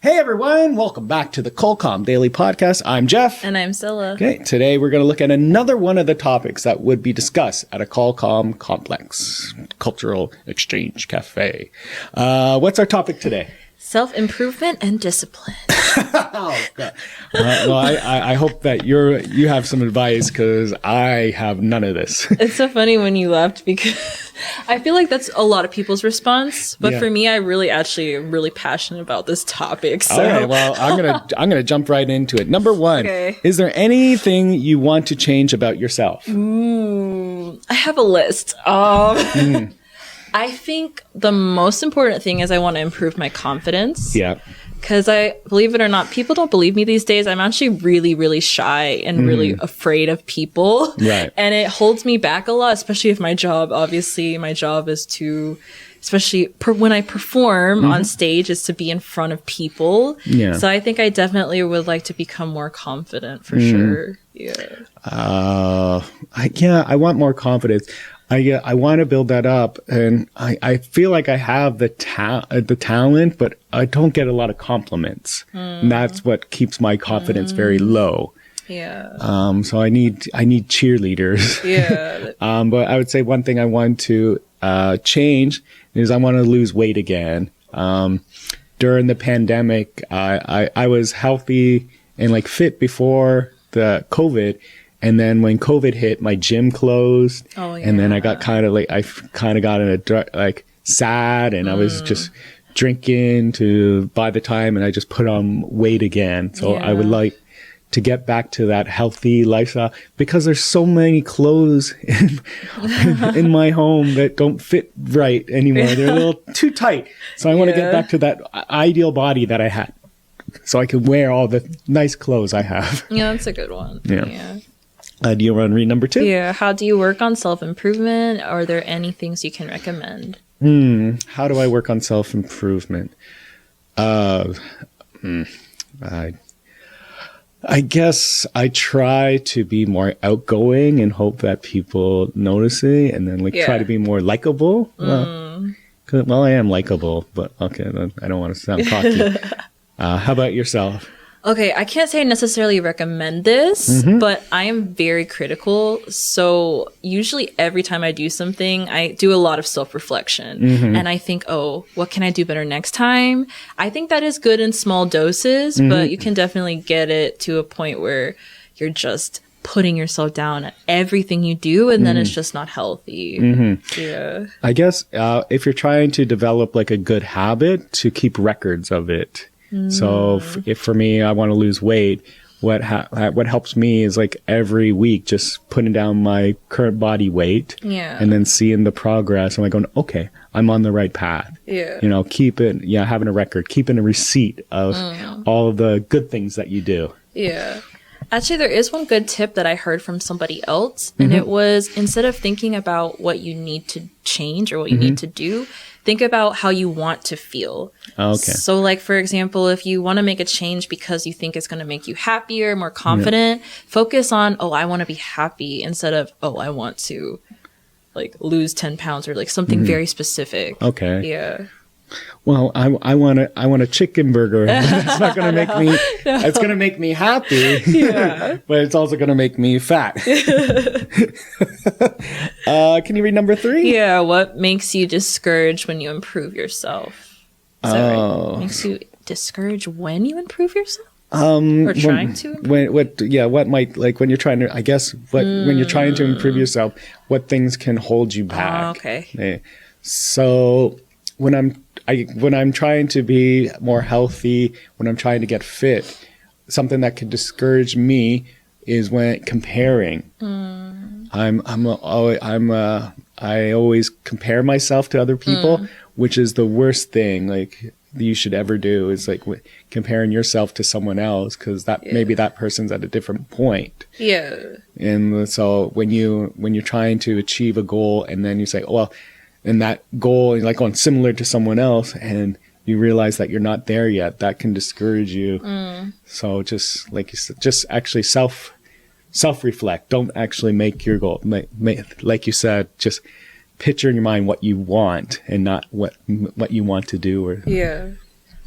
Hey everyone, welcome back to the Colcom Daily Podcast. I'm Jeff. And I'm Scylla. Okay, today we're going to look at another one of the topics that would be discussed at a Colcom complex, Cultural Exchange Cafe. What's our topic today? Self-improvement and discipline. Oh, God. Well, I hope that you have some advice because I have none of this. It's so funny when you left because I feel like that's a lot of people's response. But for me, I really actually am really passionate about this topic. So. All right, well, I'm gonna jump right into it. Number one, Is there anything you want to change about yourself? I have a list. I think the most important thing is I want to improve my confidence. Yeah. Because believe it or not, people don't believe me these days. I'm actually really, really shy and really afraid of people. Right. And it holds me back a lot, especially if my job, obviously, my job is to, especially when I perform on stage, is to be in front of people. Yeah. So I think I definitely would like to become more confident for sure. Yeah. I want more confidence. I want to build that up, and I feel like I have the talent, but I don't get a lot of compliments. And that's what keeps my confidence very low. Yeah. So I need cheerleaders. Yeah. But I would say one thing I want to change is I want to lose weight again. During the pandemic, I was healthy and fit before the COVID. And then when COVID hit, my gym closed. Oh, yeah. And then I got kind of got in a sad, and I was just drinking by the time, and I just put on weight again. So I would like to get back to that healthy lifestyle because there's so many clothes in my home that don't fit right anymore. They're a little too tight. So I want to get back to that ideal body that I had so I can wear all the nice clothes I have. Yeah, that's a good one. Yeah. Do you want to read number 2? Yeah. How do you work on self-improvement? Are there any things you can recommend? How do I work on self-improvement? I guess I try to be more outgoing and hope that people notice it, and then try to be more likable. Well, I am likable, but okay, I don't want to sound cocky. How about yourself? Okay, I can't say I necessarily recommend this, but I am very critical. So usually every time I do something, I do a lot of self-reflection. And I think, what can I do better next time? I think that is good in small doses, but you can definitely get it to a point where you're just putting yourself down at everything you do, and then it's just not healthy. Yeah. I guess if you're trying to develop a good habit, to keep records of it. So if for me, I want to lose weight, what helps me is every week just putting down my current body weight and then seeing the progress. I'm going, okay, I'm on the right path. Yeah. Having a record, keeping a receipt of all of the good things that you do. Yeah. Actually, there is one good tip that I heard from somebody else, and it was instead of thinking about what you need to change or what you need to do, think about how you want to feel. Okay. So for example, if you want to make a change because you think it's going to make you happier, more confident, focus on, I want to be happy instead of, I want to lose 10 pounds or something very specific. Okay. Yeah. Well, I want a chicken burger. It's not going to make me. No. It's going to make me happy. Yeah. But it's also going to make me fat. Can you read number 3? Yeah. What makes you discouraged when you improve yourself? Right? Makes you discouraged when you improve yourself? Or trying to? What might when you're trying to? I guess when you're trying to improve yourself, what things can hold you back? Okay. Yeah. So when I'm trying to be more healthy, when I'm trying to get fit, something that can discourage me is when comparing. I always compare myself to other people, which is the worst thing you should ever do is comparing yourself to someone else because maybe that person's at a different point. Yeah. And so when you're trying to achieve a goal and then you say, and that goal is going similar to someone else and you realize that you're not there yet, that can discourage you. So just like you said, just actually self-reflect. Don't actually make your goal. Like you said, just picture in your mind what you want and not what you want to do.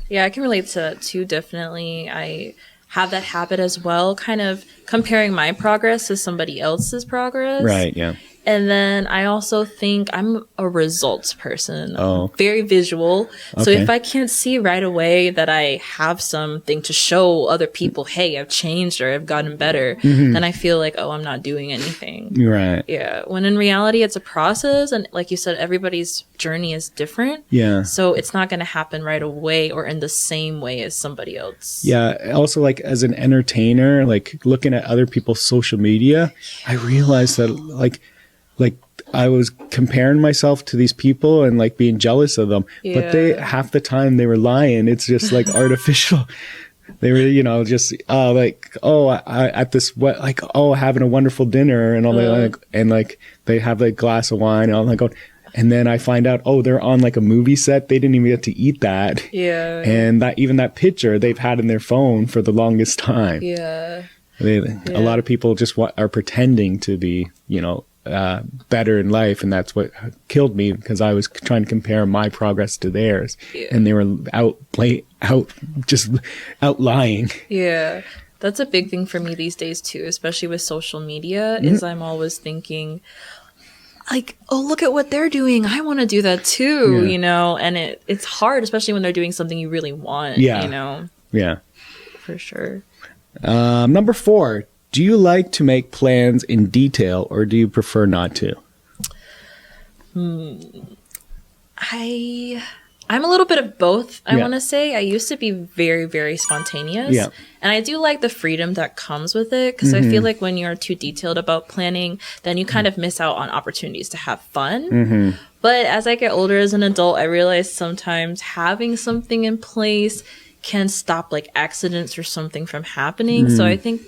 Yeah, I can relate to that too, definitely. I have that habit as well, kind of comparing my progress to somebody else's progress. Right, yeah. And then I also think I'm a results person. Oh. Very visual. So Okay. if I can't see right away that I have something to show other people, hey, I've changed or I've gotten better, then I feel like, oh, I'm not doing anything. Right. Yeah. When in reality, it's a process. And like you said, everybody's journey is different. Yeah. So it's not going to happen right away or in the same way as somebody else. Yeah. Also, like as an entertainer, like looking at other people's social media, I realized that like I was comparing myself to these people and like being jealous of them, but they half the time they were lying. It's just like artificial. They were, you know, just I at this what like having a wonderful dinner and all that, like, and like they have a glass of wine and all like, and then I find out they're on like a movie set. They didn't even get to eat that. Yeah. And that picture they've had in their phone for the longest time. Yeah. A lot of people just are pretending to be, you know, better in life, and that's what killed me because I was trying to compare my progress to theirs, and they were out lying. Yeah, that's a big thing for me these days too, especially with social media. Is I'm always thinking, like, oh, look at what they're doing. I want to do that too, you know. And it's hard, especially when they're doing something you really want. Yeah, you know. Yeah, for sure. Number 4. Do you like to make plans in detail or do you prefer not to? I'm a little bit of both, I want to say. I used to be very, very spontaneous. Yeah. And I do like the freedom that comes with it because I feel like when you're too detailed about planning, then you kind of miss out on opportunities to have fun. But as I get older as an adult, I realize sometimes having something in place can stop like accidents or something from happening. So I think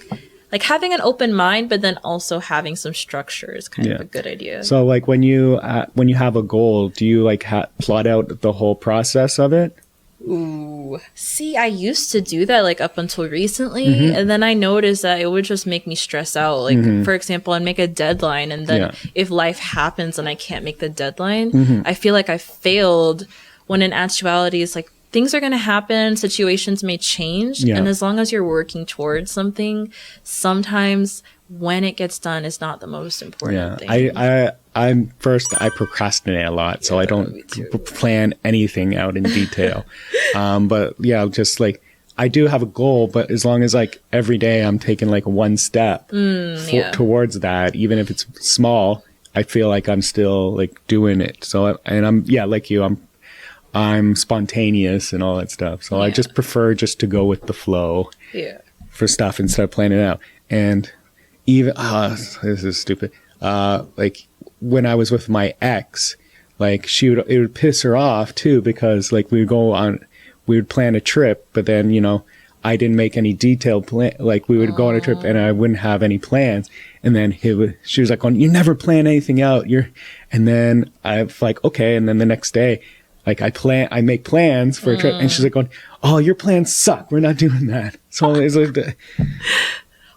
like having an open mind, but then also having some structure is kind of a good idea. So like when you have a goal, do you like plot out the whole process of it? Ooh. See, I used to do that like up until recently. And then I noticed that it would just make me stress out. Like, for example, I'd make a deadline. And then if life happens and I can't make the deadline, I feel like I failed when in actuality it's like, things are going to happen. Situations may change. Yeah. And as long as you're working towards something, sometimes when it gets done is not the most important thing. I procrastinate a lot, so I don't plan anything out in detail. But yeah, just like I do have a goal, but as long as like every day I'm taking like one step towards that, even if it's small, I feel like I'm still like doing it. So, and I'm like you, I'm spontaneous and all that stuff. So I just prefer just to go with the flow for stuff instead of planning it out. And even, this is stupid. Like when I was with my ex, like it would piss her off too, because like we would plan a trip, but then, you know, I didn't make any detailed plan. Like we would go on a trip and I wouldn't have any plans. And then she was like, you never plan anything out. And then I'm like, okay. And then the next day, like I make plans for a trip, and she's like going, "Oh, your plans suck. We're not doing that." So it's like,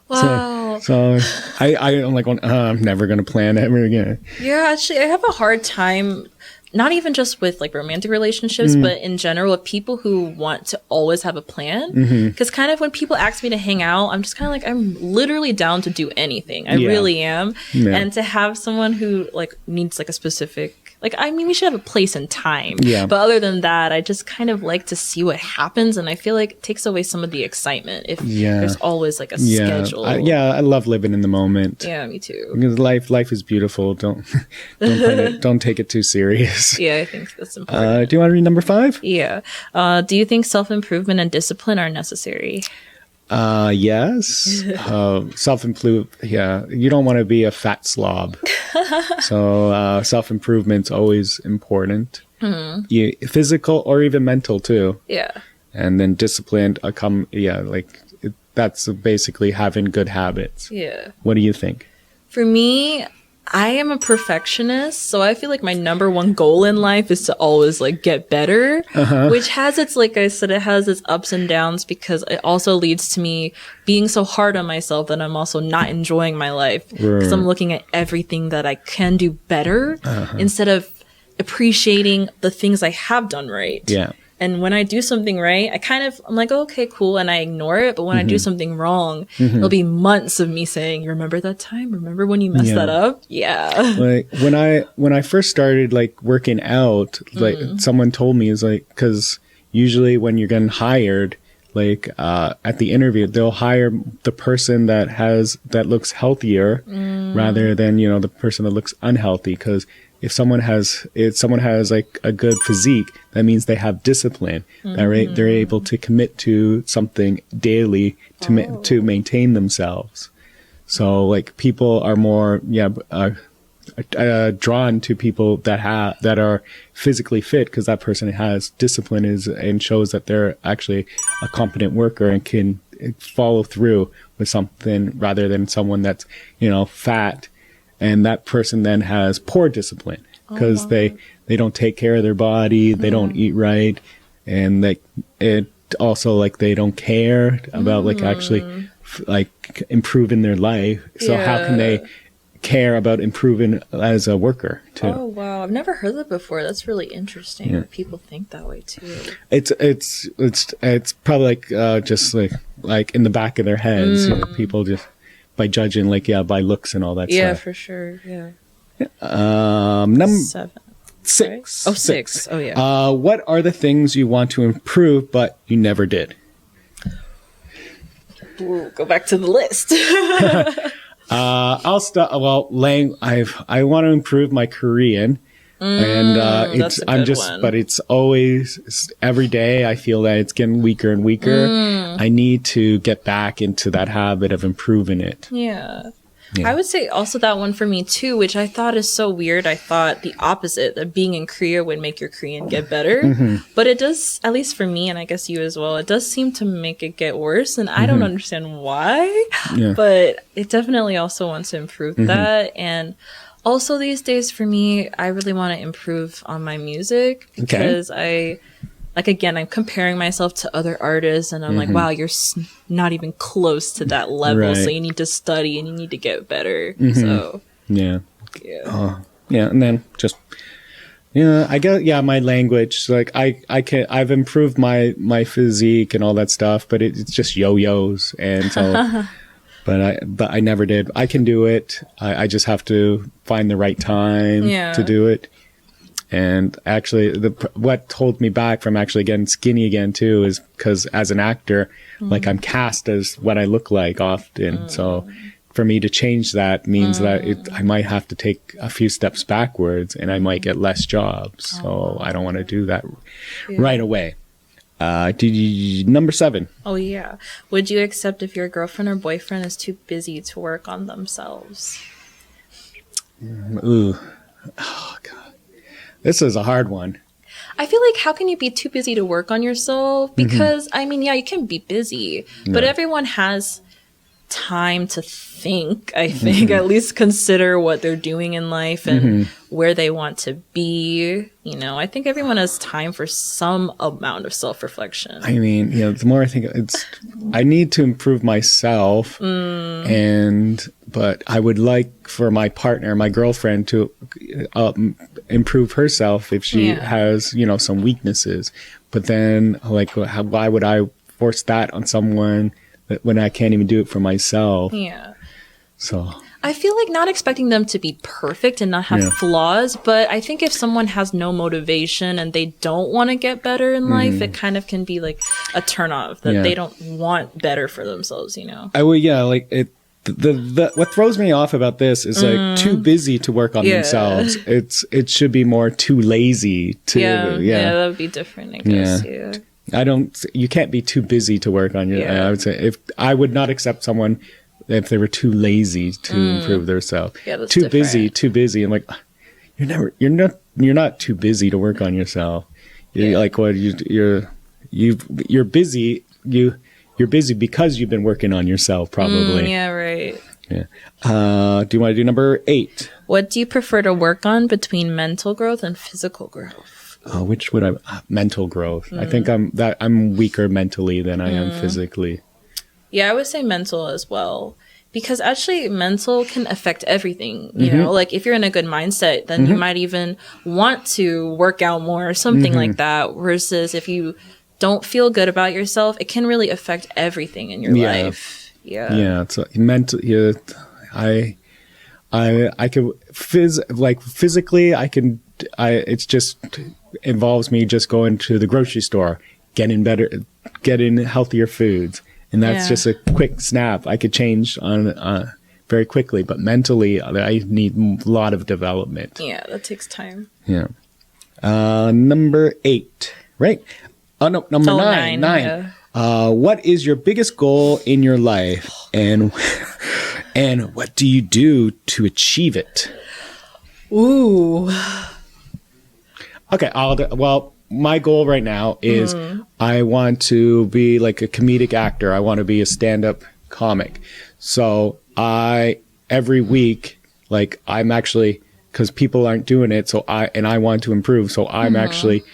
wow. So I'm like, I'm never gonna plan ever again. Yeah, actually, I have a hard time. Not even just with like romantic relationships, but in general with people who want to always have a plan. Because kind of when people ask me to hang out, I'm just kind of like, I'm literally down to do anything. I really am. Yeah. And to have someone who like needs like a specific, like, I mean, we should have a place and time. Yeah. But other than that, I just kind of like to see what happens. And I feel like it takes away some of the excitement if there's always like a schedule. I love living in the moment. Yeah, me too. Because life is beautiful. Don't take it too serious. Yeah, I think that's important. Do you want to read number 5? Yeah. Do you think self-improvement and discipline are necessary? Yes. Self-improvement. Yeah. You don't want to be a fat slob. So, self-improvement's always important. Physical or even mental too. Yeah. And then discipline, that's basically having good habits. Yeah. What do you think? For me, I am a perfectionist, so I feel like my number one goal in life is to always like get better, which has its, like I said, it has its ups and downs because it also leads to me being so hard on myself that I'm also not enjoying my life because I'm looking at everything that I can do better instead of appreciating the things I have done right. Yeah. And when I do something right, I'm like, oh, okay, cool. And I ignore it. But when I do something wrong, it'll be months of me saying, you remember that time? Remember when you messed that up? Yeah. Like when I first started like working out, like someone told me is like, cause usually when you're getting hired, like, at the interview, they'll hire the person that looks healthier rather than, you know, the person that looks unhealthy. Cause if someone has like a good physique, that means they have discipline. Right? They're able to commit to something daily to maintain themselves. So like people are more drawn to people that are physically fit because that person has discipline and shows that they're actually a competent worker and can follow through with something rather than someone that's, you know, fat. And that person then has poor discipline because they don't take care of their body, they don't eat right, and it also like they don't care about like actually like improving their life. So how can they care about improving as a worker too? Oh wow, I've never heard that before. That's really interesting. Yeah. People think that way too. It's probably like just like in the back of their heads. You know, people just by judging like by looks and all that stuff. Yeah, for sure. Yeah. Number 7. 6. Right? Oh, 6. Oh yeah. What are the things you want to improve but you never did? Ooh, go back to the list. I'll start. Well, I want to improve my Korean, and but it's always every day. I feel that it's getting weaker and weaker. I need to get back into that habit of improving it. Yeah. I would say also that one for me too, which I thought is so weird. I thought the opposite, that being in Korea would make your Korean get better. But it does, at least for me, and I guess you as well, it does seem to make it get worse. And I don't understand why, but it definitely also wants to improve that. And also these days for me, I really want to improve on my music because I'm comparing myself to other artists and I'm like, wow, you're not even close to that level. Right. So you need to study and you need to get better. So, and then just, I guess, my language, like I've improved my physique and all that stuff, but it's just yo-yos. And so, but I never did. I can do it. I just have to find the right time to do it. And actually, what holds me back from actually getting skinny again too is because as an actor, like I'm cast as what I look like often. So for me to change that means that I might have to take a few steps backwards and I might get less jobs. So I don't want to do that right away. Number 7. Oh yeah. Would you accept if your girlfriend or boyfriend is too busy to work on themselves? Ooh. Oh God. This is a hard one. I feel like how can you be too busy to work on yourself? Because, I mean, you can be busy, but everyone has time to think, I think, at least consider what they're doing in life and where they want to be. You know, I think everyone has time for some amount of self-reflection. I mean, the more I think I need to improve myself but I would like for my partner, my girlfriend to improve herself if she has, some weaknesses. But then why would I force that on someone when I can't even do it for myself? Yeah. So I feel like not expecting them to be perfect and not have flaws, but I think if someone has no motivation and they don't want to get better in life, it kind of can be like a turnoff that they don't want better for themselves, what throws me off about this is like too busy to work on themselves. It should be more too lazy to that would be different, I guess. You can't be too busy to work on your I would say I would not accept someone if they were too lazy to improve themselves. Too busy. I'm like, you're not too busy to work on yourself. You're busy. You're busy because you've been working on yourself, probably. Right. Yeah. Do you want to do number 8? What do you prefer to work on between mental growth and physical growth? Which would I? Mental growth. I think I'm weaker mentally than I am physically. Yeah, I would say mental as well. Because actually mental can affect everything, you know, like if you're in a good mindset, then you might even want to work out more or something like that. Versus if you don't feel good about yourself, it can really affect everything in your life. Yeah. It's mental. Yeah. I could physically, it's just involves me just going to the grocery store, getting healthier foods. And that's just a quick snap. I could change on very quickly, but mentally, I need a lot of development. Yeah, that takes time. Yeah. Number 8, right? Oh, no, number 9. Yeah. What is your biggest goal in your life, and what do you do to achieve it? Ooh. Okay. My goal right now is I want to be like a comedic actor. I want to be a stand-up comic. So every week, like I'm actually, because people aren't doing it, so I want to improve. So I'm actually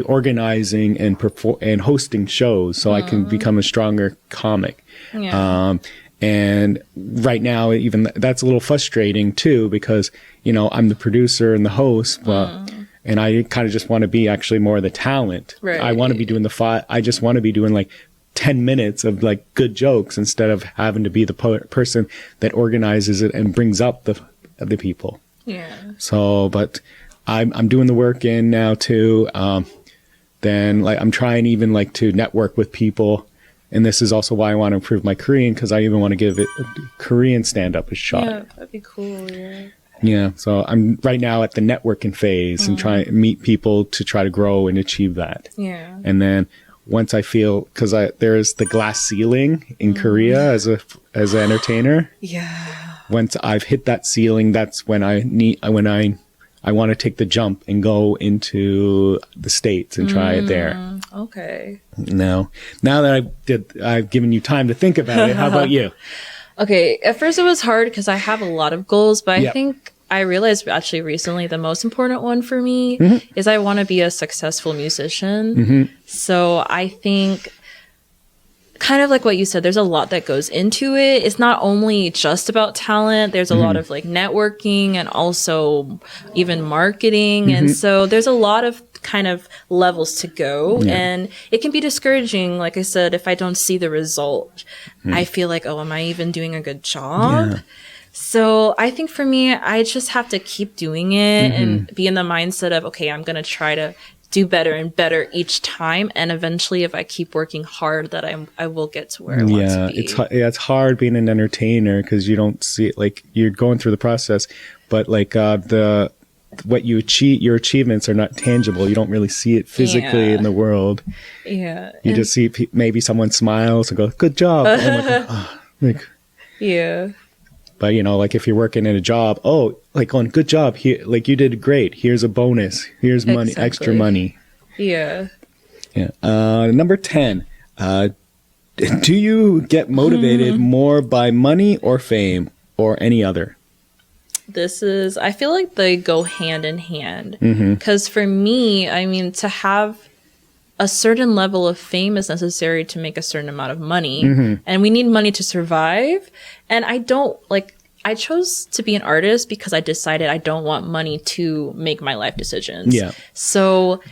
organizing and hosting shows so I can become a stronger comic. Yeah. And right now, even that's a little frustrating too, because, you know, I'm the producer and the host, but and I kind of just want to be actually more of the talent. Right. I want to be doing I just want to be doing like 10 minutes of like good jokes instead of having to be the person that organizes it and brings up the people. Yeah. So, but I'm doing the work in now too. Then like I'm trying even like to network with people. And this is also why I want to improve my Korean, because I even want to give it Korean stand-up a shot. Yeah, that'd be cool. Yeah. Yeah, so I'm right now at the networking phase and trying to meet people to try to grow and achieve that. Yeah. And then once I feel, because there's the glass ceiling in Korea as an entertainer. Yeah. Once I've hit that ceiling, that's when I want to take the jump and go into the States and try it there. Okay. Now that I've given you time to think about it. How about you? Okay, at first it was hard because I have a lot of goals, but I think I realized actually recently the most important one for me is I want to be a successful musician. So I think kind of like what you said, there's a lot that goes into it. It's not only just about talent. There's a lot of like networking and also even marketing. And so there's a lot of kind of levels to go. And it can be discouraging. Like I said, if I don't see the result, I feel like, oh, am I even doing a good job? Yeah. So I think for me, I just have to keep doing it and be in the mindset of, okay, I'm going to try to do better and better each time, and eventually if I keep working hard that I will get to where I want to be. It's hard being an entertainer because you don't see it, like you're going through the process, but like what you achieve, your achievements are not tangible. You don't really see it physically in the world. Yeah. You just see maybe someone smiles and go, good job. Yeah. But, you know, like if you're working in a job, like going, good job. Here, like you did great. Here's a bonus. Here's money, extra money. Yeah. Yeah. Number 10. Do you get motivated more by money or fame or any other? I feel like they go hand in hand. Because for me, I mean, to have a certain level of fame is necessary to make a certain amount of money. And we need money to survive. And I chose to be an artist because I decided I don't want money to make my life decisions. Yeah. So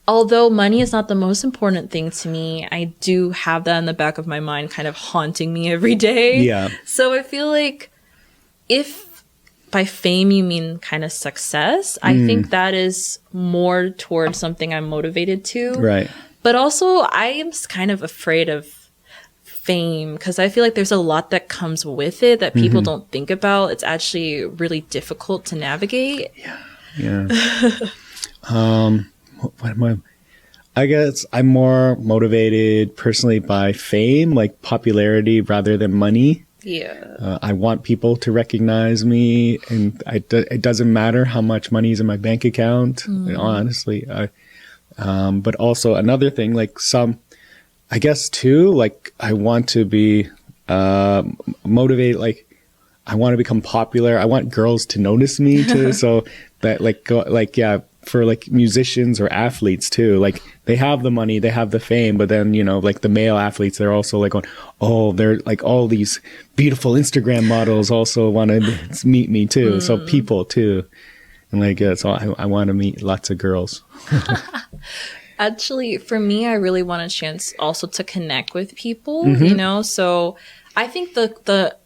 although money is not the most important thing to me, I do have that in the back of my mind kind of haunting me every day. Yeah. So I feel like if by fame you mean kind of success, I think that is more towards something I'm motivated to. Right. But also I am kind of afraid of fame because I feel like there's a lot that comes with it that people don't think about. It's actually really difficult to navigate. Yeah. What am I guess I'm more motivated personally by fame, like popularity rather than money. Yeah. I want people to recognize me, and it doesn't matter how much money is in my bank account, honestly. But also another thing, like I guess too, like I want to be motivated, like I want to become popular. I want girls to notice me too. So that for like musicians or athletes too. Like they have the money, they have the fame, but then, you know, like the male athletes, they're also like going, oh, they're like all these beautiful Instagram models also want to meet me too. So people too. And like, so I want to meet lots of girls. Actually, for me, I really want a chance also to connect with people, you know? So I think the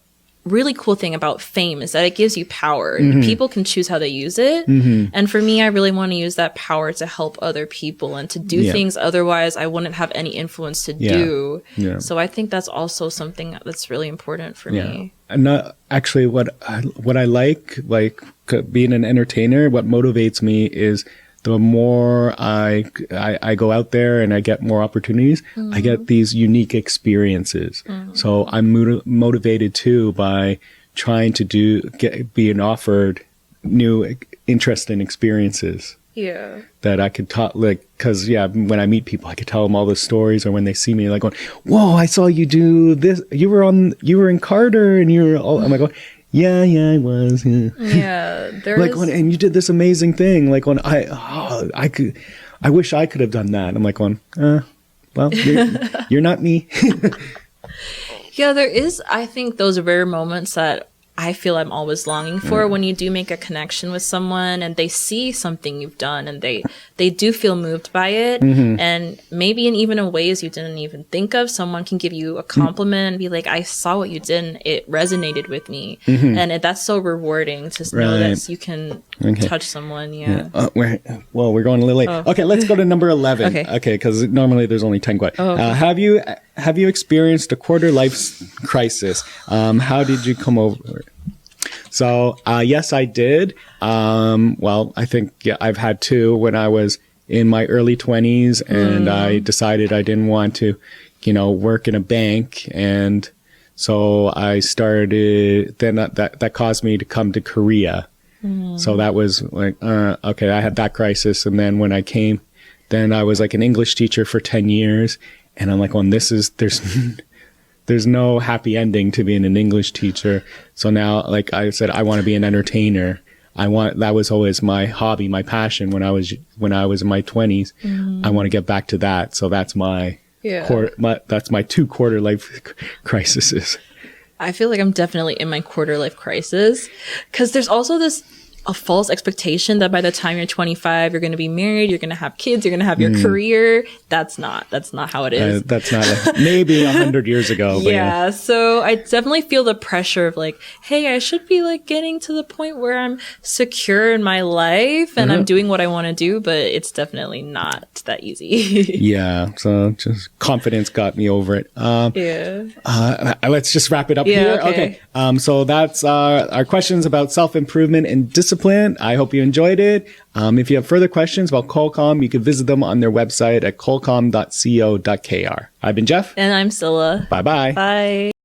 really cool thing about fame is that it gives you power. People can choose how they use it. And for me, I really want to use that power to help other people and to do things otherwise I wouldn't have any influence to do. So I think that's also something that's really important for me. And not actually what I like being an entertainer, what motivates me is the more I go out there and I get more opportunities, I get these unique experiences. So I'm motivated too by trying to being offered new, interesting experiences. Yeah. That I could talk, like, cause when I meet people, I could tell them all the stories, or when they see me, like, going, whoa, I saw you do this. You were in Carter, and you were all, I'm like, yeah, I was. Yeah, like and you did this amazing thing. Like when I wish I could have done that. I'm like going, well, you're not me. Yeah, there is. I think those rare moments that I feel I'm always longing for when you do make a connection with someone and they see something you've done and they do feel moved by it. And maybe in even in ways you didn't even think of, someone can give you a compliment and be like, I saw what you did and it resonated with me. And that's so rewarding to know that you can touch someone. We're going a little late. Okay, let's go to number 11. Okay, because normally there's only 10 questions. Have you experienced a quarter life crisis? How did you come over it? So, yes, I did. Well, I think I've had two when I was in my early 20s and I decided I didn't want to, work in a bank. And so I started, then that caused me to come to Korea. So that was like, okay, I had that crisis. And then when I came, then I was like an English teacher for 10 years. And I'm like, well, there's no happy ending to being an English teacher. So now, like I said, I want to be an entertainer. That was always my hobby, my passion when I was in my 20s. I want to get back to that. So that's that's my 2 quarter life crises. I feel like I'm definitely in my quarter life crisis because there's also a false expectation that by the time you're 25, you're going to be married, you're going to have kids, you're going to have your career. That's not how it is. That's not maybe 100 years ago. Yeah. So I definitely feel the pressure of like, hey, I should be like getting to the point where I'm secure in my life and I'm doing what I want to do, but it's definitely not that easy. Yeah. So just confidence got me over it. Let's just wrap it up here. Okay. So that's our questions about self-improvement and discipline. I hope you enjoyed it. If you have further questions about Qualcomm, you can visit them on their website at qualcomm.co.kr. I've been Jeff. And I'm Scylla. Bye-bye. Bye.